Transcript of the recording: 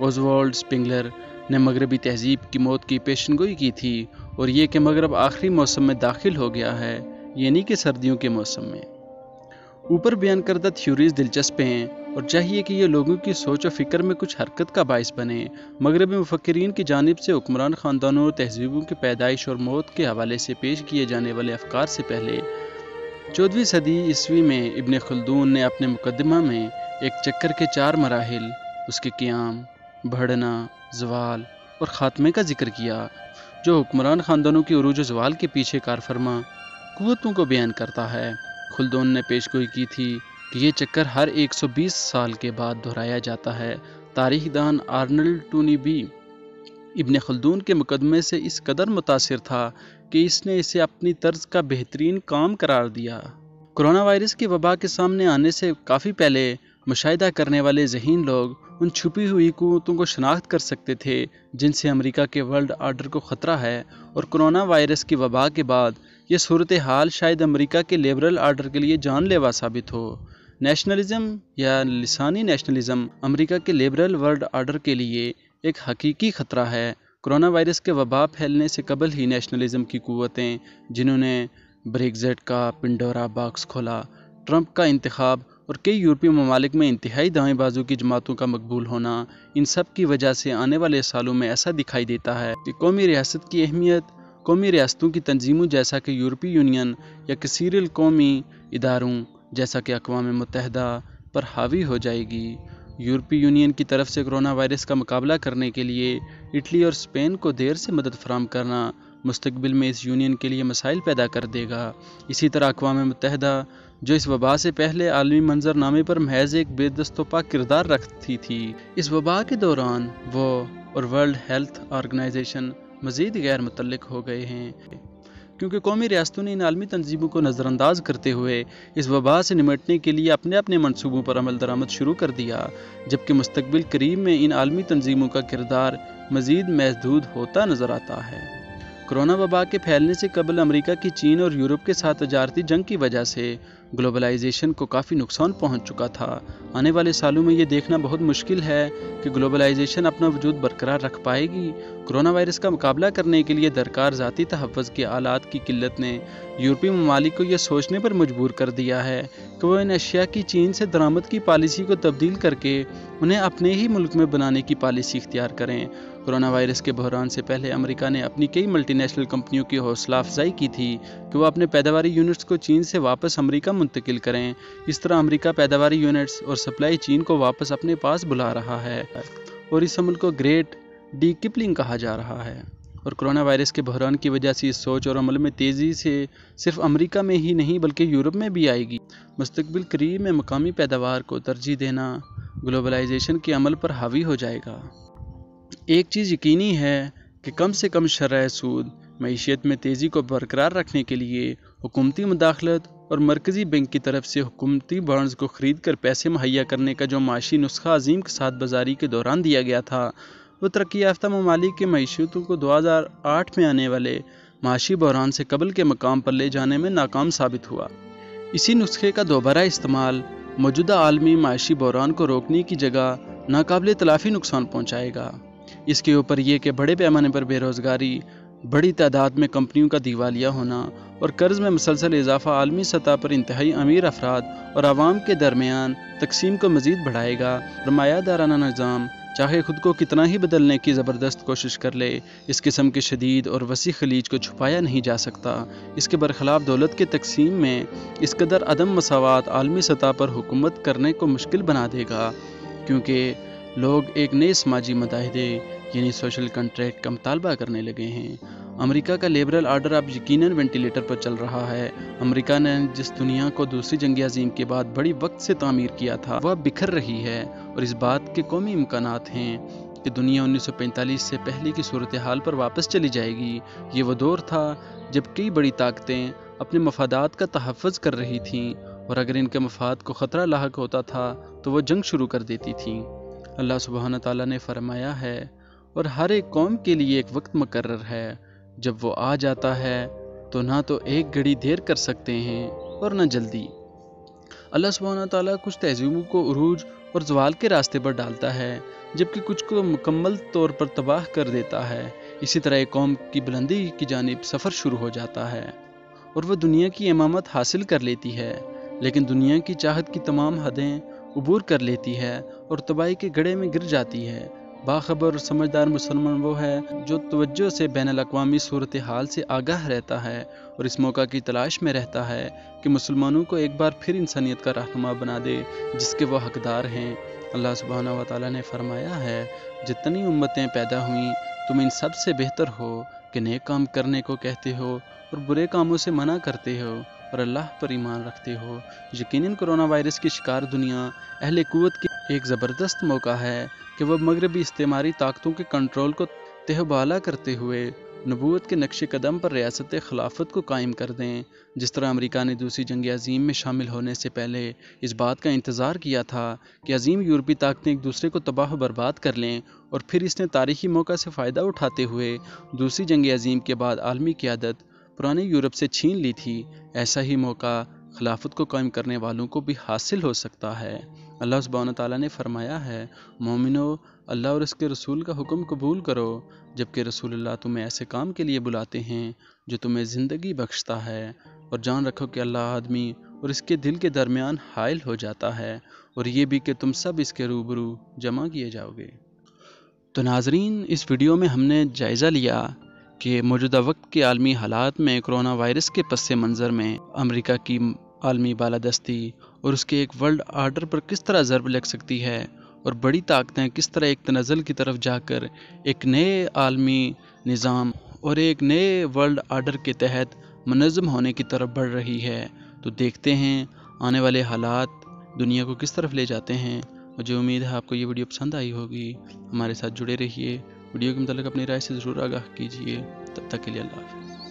اوزوالڈ Spengler نے مغربی تہذیب کی موت کی پیشن گوئی کی تھی، اور یہ کہ مغرب آخری موسم میں داخل ہو گیا ہے، یعنی کہ سردیوں کے موسم میں۔ اوپر بیان کردہ تھیوریز دلچسپ ہیں اور چاہیے کہ یہ لوگوں کی سوچ و فکر میں کچھ حرکت کا باعث بنے۔ مغربی مفکرین کی جانب سے حکمران خاندانوں اور تہذیبوں کی پیدائش اور موت کے حوالے سے پیش کیے جانے والے افکار سے پہلے 14ویں صدی عیسوی میں ابن خلدون نے اپنے مقدمہ میں ایک چکر کے 4 مراحل، اس کے قیام، بڑھنا، زوال اور خاتمے کا ذکر کیا، جو حکمران خاندانوں کی عروج و زوال کے پیچھے کار فرما قوتوں کو بیان کرتا ہے۔ خلدون نے پیش گوئی کی تھی کہ یہ چکر ہر 120 سال کے بعد دہرایا جاتا ہے۔ تاریخ دان آرنلڈ ٹونی بھی ابن خلدون کے مقدمے سے اس قدر متاثر تھا کہ اس نے اسے اپنی طرز کا بہترین کام قرار دیا۔ کرونا وائرس کی وبا کے سامنے آنے سے کافی پہلے مشاہدہ کرنے والے ذہین لوگ ان چھپی ہوئی قوتوں کو شناخت کر سکتے تھے جن سے امریکہ کے ورلڈ آرڈر کو خطرہ ہے، اور کرونا وائرس کی وبا کے بعد یہ صورتحال شاید امریکہ کے لبرل آرڈر کے لیے جان لیوا ثابت ہو۔ نیشنلزم یا لسانی نیشنلزم امریکہ کے لبرل ورلڈ آرڈر کے لیے ایک حقیقی خطرہ ہے۔ کرونا وائرس کے وبا پھیلنے سے قبل ہی نیشنلزم کی قوتیں، جنہوں نے بریگزٹ کا پنڈورا باکس کھولا، ٹرمپ کا انتخاب اور کئی یورپی ممالک میں انتہائی دائیں بازو کی جماعتوں کا مقبول ہونا، ان سب کی وجہ سے آنے والے سالوں میں ایسا دکھائی دیتا ہے کہ قومی ریاست کی اہمیت قومی ریاستوں کی تنظیموں جیسا کہ یورپی یونین یا کثیر القومی اداروں جیسا کہ اقوام متحدہ پر حاوی ہو جائے گی۔ یورپی یونین کی طرف سے کرونا وائرس کا مقابلہ کرنے کے لیے اٹلی اور اسپین کو دیر سے مدد فراہم کرنا مستقبل میں اس یونین کے لیے مسائل پیدا کر دے گا۔ اسی طرح اقوام متحدہ، جو اس وبا سے پہلے عالمی منظر نامے پر محض ایک بے دست و پا کردار رکھتی تھی، اس وبا کے دوران وہ اور ورلڈ ہیلتھ آرگنائزیشن مزید غیر متعلق ہو گئے ہیں، کیونکہ قومی ریاستوں نے ان عالمی تنظیموں کو نظر انداز کرتے ہوئے اس وبا سے نمٹنے کے لیے اپنے اپنے منصوبوں پر عمل درآمد شروع کر دیا، جبکہ مستقبل قریب میں ان عالمی تنظیموں کا کردار مزید محدود ہوتا نظر آتا ہے۔ کرونا وبا کے پھیلنے سے قبل امریکہ کی چین اور یورپ کے ساتھ تجارتی جنگ کی وجہ سے گلوبلائزیشن کو کافی نقصان پہنچ چکا تھا۔ آنے والے سالوں میں یہ دیکھنا بہت مشکل ہے کہ گلوبلائزیشن اپنا وجود برقرار رکھ پائے گی۔ کرونا وائرس کا مقابلہ کرنے کے لیے درکار ذاتی تحفظ کے آلات کی قلت نے یورپی ممالک کو یہ سوچنے پر مجبور کر دیا ہے کہ وہ ان اشیاء کی چین سے درآمد کی پالیسی کو تبدیل کر کے انہیں اپنے ہی ملک میں بنانے کی پالیسی اختیار کریں۔ کرونا وائرس کے بحران سے پہلے امریکہ نے اپنی کئی ملٹی نیشنل کمپنیوں کی حوصلہ افزائی کی تھی کہ وہ اپنے پیداواری یونٹس کو چین سے واپس امریکہ منتقل کریں۔ اس طرح امریکہ پیداواری یونٹس اور سپلائی چین کو واپس اپنے پاس بلا رہا ہے، اور اس عمل کو گریٹ ڈی کپلنگ کہا جا رہا ہے۔ اور کرونا وائرس کے بحران کی وجہ سے اس سوچ اور عمل میں تیزی سے صرف امریکہ میں ہی نہیں بلکہ یورپ میں بھی آئے گی۔ مستقبل قریب میں مقامی پیداوار کو ترجیح دینا گلوبلائزیشن کے عمل پر حاوی ہو جائے گا۔ ایک چیز یقینی ہے کہ کم سے کم شرح سود معیشت میں تیزی کو برقرار رکھنے کے لیے حکومتی مداخلت اور مرکزی بینک کی طرف سے حکومتی بانڈز کو خرید کر پیسے مہیا کرنے کا جو معاشی نسخہ عظیم کساد بازاری کے دوران دیا گیا تھا، وہ ترقی یافتہ ممالک کی معیشتوں کو 2008 میں آنے والے معاشی بحران سے قبل کے مقام پر لے جانے میں ناکام ثابت ہوا۔ اسی نسخے کا دوبارہ استعمال موجودہ عالمی معاشی بحران کو روکنے کی جگہ ناقابل تلافی نقصان پہنچائے گا۔ اس کے اوپر یہ کہ بڑے پیمانے پر بے روزگاری، بڑی تعداد میں کمپنیوں کا دیوالیہ ہونا اور قرض میں مسلسل اضافہ عالمی سطح پر انتہائی امیر افراد اور عوام کے درمیان تقسیم کو مزید بڑھائے گا۔ سرمایہ دارانہ نظام چاہے خود کو کتنا ہی بدلنے کی زبردست کوشش کر لے، اس قسم کے شدید اور وسیع خلیج کو چھپایا نہیں جا سکتا۔ اس کے برخلاف دولت کے تقسیم میں اس قدر عدم مساوات عالمی سطح پر حکومت کرنے کو مشکل بنا دے گا، کیونکہ لوگ ایک نئے سماجی معاہدے یعنی سوشل کنٹریکٹ کا مطالبہ کرنے لگے ہیں۔ امریکہ کا لبرل آرڈر اب یقیناً وینٹیلیٹر پر چل رہا ہے۔ امریکہ نے جس دنیا کو دوسری جنگ عظیم کے بعد بڑی وقت سے تعمیر کیا تھا، وہ اب بکھر رہی ہے، اور اس بات کے قومی امکانات ہیں کہ دنیا 1945 سے پہلے کی صورتحال پر واپس چلی جائے گی۔ یہ وہ دور تھا جب کئی بڑی طاقتیں اپنے مفادات کا تحفظ کر رہی تھیں، اور اگر ان کے مفاد کو خطرہ لاحق ہوتا تھا تو وہ جنگ شروع کر دیتی تھیں۔ اللہ سبحانہ تعالیٰ نے فرمایا ہے، اور ہر ایک قوم کے لیے ایک وقت مقرر ہے، جب وہ آ جاتا ہے تو نہ تو ایک گھڑی دیر کر سکتے ہیں اور نہ جلدی۔ اللہ سبحانہ تعالیٰ کچھ تہذیبوں کو عروج اور زوال کے راستے پر ڈالتا ہے، جبکہ کچھ کو مکمل طور پر تباہ کر دیتا ہے۔ اسی طرح ایک قوم کی بلندی کی جانب سفر شروع ہو جاتا ہے اور وہ دنیا کی امامت حاصل کر لیتی ہے، لیکن دنیا کی چاہت کی تمام حدیں عبور کر لیتی ہے اور تباہی کے گڑھے میں گر جاتی ہے۔ باخبر اور سمجھدار مسلمان وہ ہے جو توجہ سے بین الاقوامی صورتحال سے آگاہ رہتا ہے اور اس موقع کی تلاش میں رہتا ہے کہ مسلمانوں کو ایک بار پھر انسانیت کا رہنما بنا دے جس کے وہ حقدار ہیں۔ اللہ سبحانہ و تعالیٰ نے فرمایا ہے، جتنی امتیں پیدا ہوئیں تم ان سب سے بہتر ہو کہ نیک کام کرنے کو کہتے ہو اور برے کاموں سے منع کرتے ہو اور اللہ پر ایمان رکھتے ہو۔ یقیناً کرونا وائرس کی شکار دنیا اہل قوت کی ایک زبردست موقع ہے کہ وہ مغربی استعماری طاقتوں کے کنٹرول کو تہ بالا کرتے ہوئے نبوت کے نقش قدم پر ریاست خلافت کو قائم کر دیں۔ جس طرح امریکہ نے دوسری جنگ عظیم میں شامل ہونے سے پہلے اس بات کا انتظار کیا تھا کہ عظیم یورپی طاقتیں ایک دوسرے کو تباہ و برباد کر لیں، اور پھر اس نے تاریخی موقع سے فائدہ اٹھاتے ہوئے دوسری جنگ عظیم کے بعد عالمی قیادت پرانے یورپ سے چھین لی تھی، ایسا ہی موقع خلافت کو قائم کرنے والوں کو بھی حاصل ہو سکتا ہے۔ اللہ سبحانہ تعالیٰ نے فرمایا ہے، مومنو، اللہ اور اس کے رسول کا حکم قبول کرو، جبکہ رسول اللہ تمہیں ایسے کام کے لیے بلاتے ہیں جو تمہیں زندگی بخشتا ہے، اور جان رکھو کہ اللہ آدمی اور اس کے دل کے درمیان حائل ہو جاتا ہے، اور یہ بھی کہ تم سب اس کے روبرو جمع کیے جاؤ گے۔ تو ناظرین، اس ویڈیو میں ہم نے جائزہ لیا کہ موجودہ وقت کے عالمی حالات میں کرونا وائرس کے پس منظر میں امریکہ کی عالمی بالادستی اور اس کے ایک ورلڈ آرڈر پر کس طرح ضرب لگ سکتی ہے، اور بڑی طاقتیں کس طرح ایک تنزل کی طرف جا کر ایک نئے عالمی نظام اور ایک نئے ورلڈ آرڈر کے تحت منظم ہونے کی طرف بڑھ رہی ہے۔ تو دیکھتے ہیں آنے والے حالات دنیا کو کس طرف لے جاتے ہیں۔ مجھے امید ہے آپ کو یہ ویڈیو پسند آئی ہوگی، ہمارے ساتھ جڑے رہیے، ویڈیو کے متعلق اپنی رائے سے ضرور آگاہ کیجیے۔ تب تک کے لیے اللہ حافظ۔